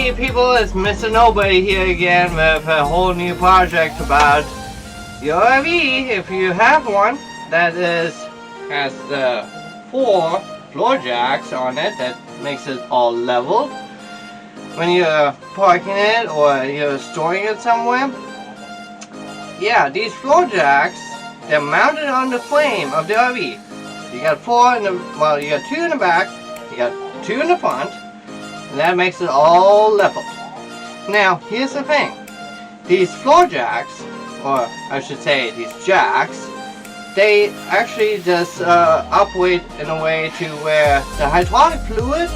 Hey people, it's Mr. Nobody here again with a whole new project about your RV. If you have one that has the 4 floor jacks on it, that makes it all level. When you're parking it or you're storing it somewhere, yeah, these floor jacks, they're mounted on the frame of the RV. You got 4 in the, well, you got 2 in the back, you got 2 in the front, and that makes it all level. Now, here's the thing. These floor jacks, or I should say these jacks, they actually just operate in a way to where the hydraulic fluid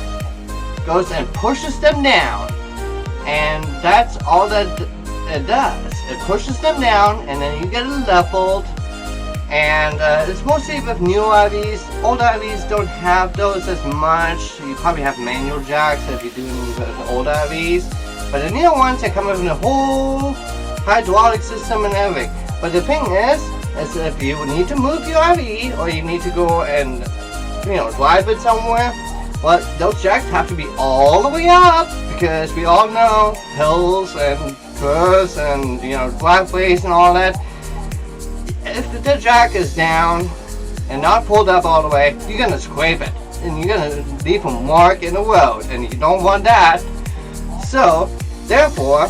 goes and pushes them down. And that's all that it does. It pushes them down and then you get it leveled. And it's mostly with new RVs. Old RVs don't have those as much. You probably have manual jacks if you're doing with old RVs. But the new ones, they come with a whole hydraulic system and everything. But the thing is if you need to move your RV or you need to go and, you know, drive it somewhere, well, those jacks have to be all the way up, because we all know hills and curves and, you know, driveways and all that. If the jack is down and not pulled up all the way, you're gonna scrape it and you're gonna leave a mark in the road, and you don't want that. So therefore,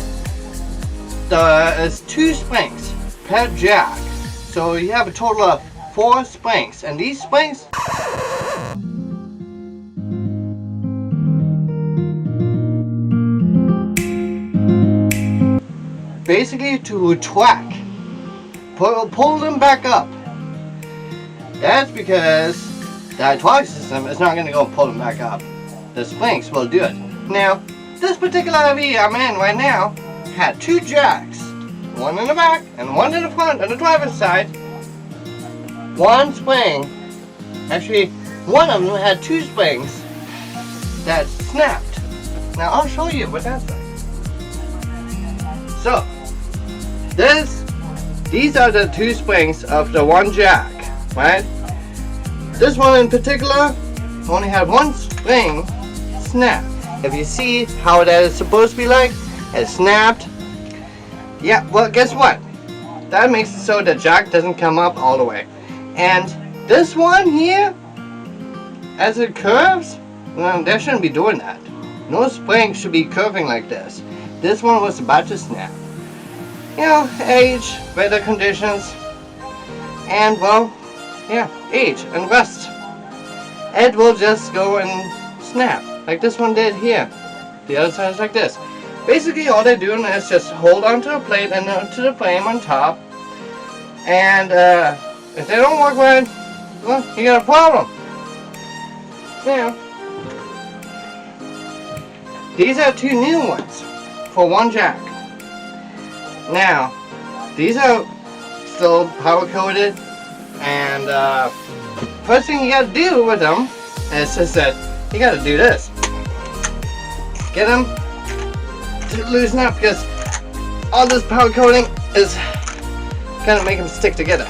there's 2 springs per jack, so you have a total of 4 springs, and these springs basically to retract. Pull them back up. That's because the hydraulic system is not going to go pull them back up. The springs will do it. Now, this particular RV I'm in right now had 2 jacks. One in the back and one in the front on the driver's side. One spring, actually one of them had 2 springs that snapped. Now I'll show you what that's like. So, these are the 2 springs of the 1 jack, right? This one in particular only had 1 spring snap. If you see how that is supposed to be like, it snapped. Yeah, well, guess what? That makes it so the jack doesn't come up all the way. And this one here, as it curves, well, they shouldn't be doing that. No spring should be curving like this. This one was about to snap. You know, age, weather conditions, and, well, yeah, age and rust. It will just go and snap, like this one did here. The other side is like this. Basically, all they're doing is just hold onto the plate and to the frame on top. And if they don't work right, well, you got a problem. Yeah. These are 2 new ones for 1 jack. Now, these are still power coded, and first thing you gotta do with them is just that you gotta do this. Get them to loosen up, because all this power coating is gonna make them stick together.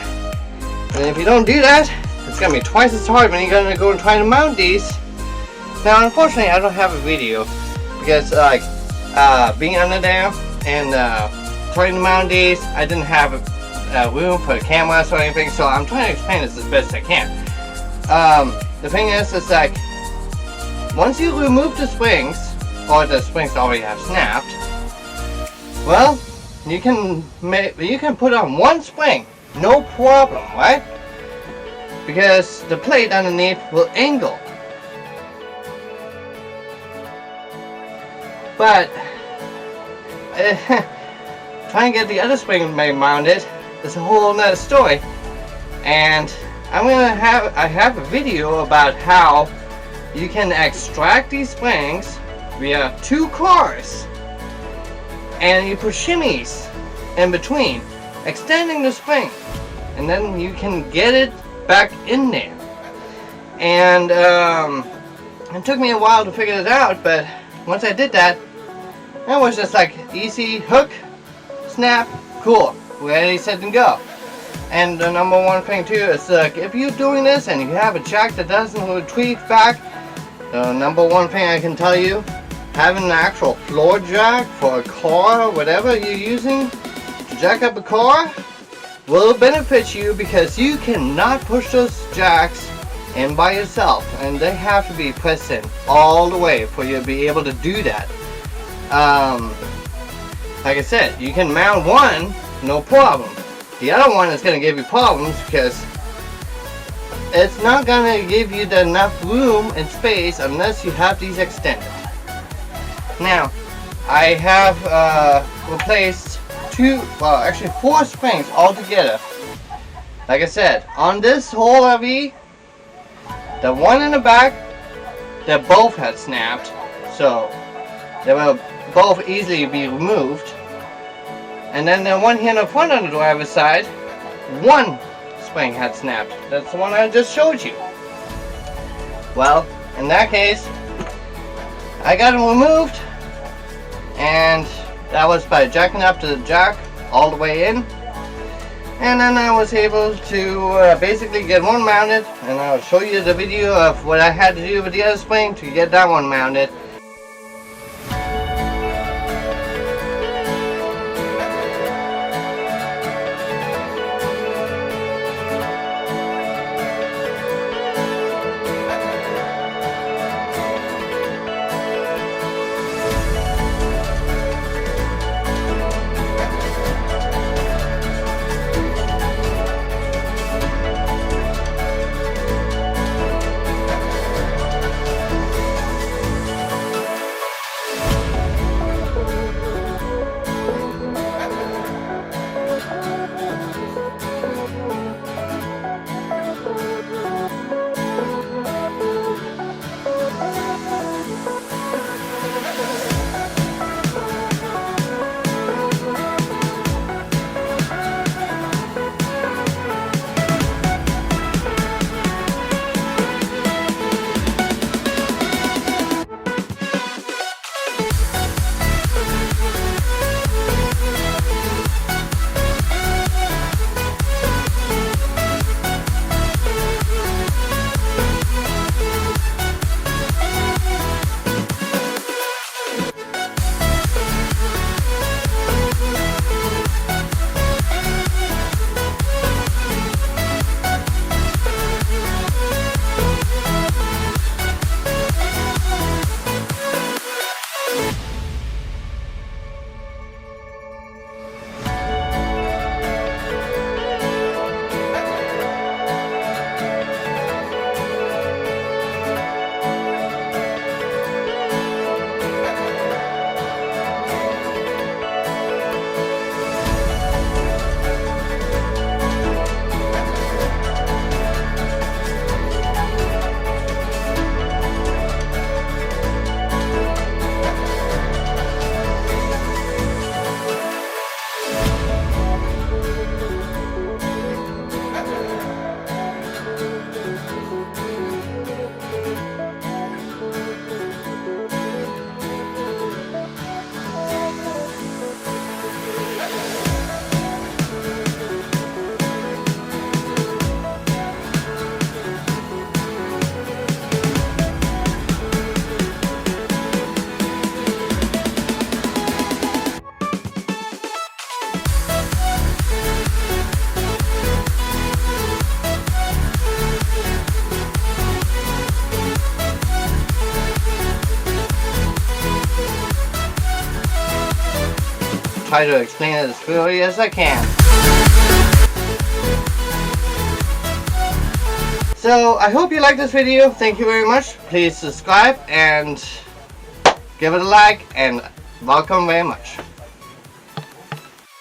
And if you don't do that, it's gonna be twice as hard when you're gonna go and try to mount these. Now, unfortunately, I don't have a video because, like, being under there and trying to mount these, I didn't have room for the cameras or anything, so I'm trying to explain this as best I can. The thing is, it's like, once you remove the springs, or the springs already have snapped, well, you can put on 1 spring, no problem, right? Because the plate underneath will angle. But trying to get the other spring mounted is a whole nother story, and I have a video about how you can extract these springs via 2 cars, and you put shimmies in between, extending the spring, and then you can get it back in there. And it took me a while to figure it out, but once I did that, it was just like easy hook, snap, cool, ready, set, and go. And the number 1 thing too is if you're doing this and you have a jack that doesn't retrieve back, the number 1 thing I can tell you having an actual floor jack for a car or whatever you're using to jack up a car will benefit you, because you cannot push those jacks in by yourself, and they have to be pressed in all the way for you to be able to do that. Like I said, you can mount one, no problem. The other one is going to give you problems because it's not going to give you enough room and space unless you have these extended. Now, I have replaced actually 4 springs altogether. Like I said, on this whole RV, the one in the back, they both had snapped, so they will both easily be removed. And then the one here in the front on the driver's side, one spring had snapped. That's the one I just showed you. Well, in that case, I got them removed, and that was by jacking up the jack all the way in. And then I was able to basically get one mounted, and I'll show you the video of what I had to do with the other spring to get that one mounted. Try to explain it as clearly as I can. So I hope you liked this video. Thank you very much. Please subscribe and give it a like, and welcome very much.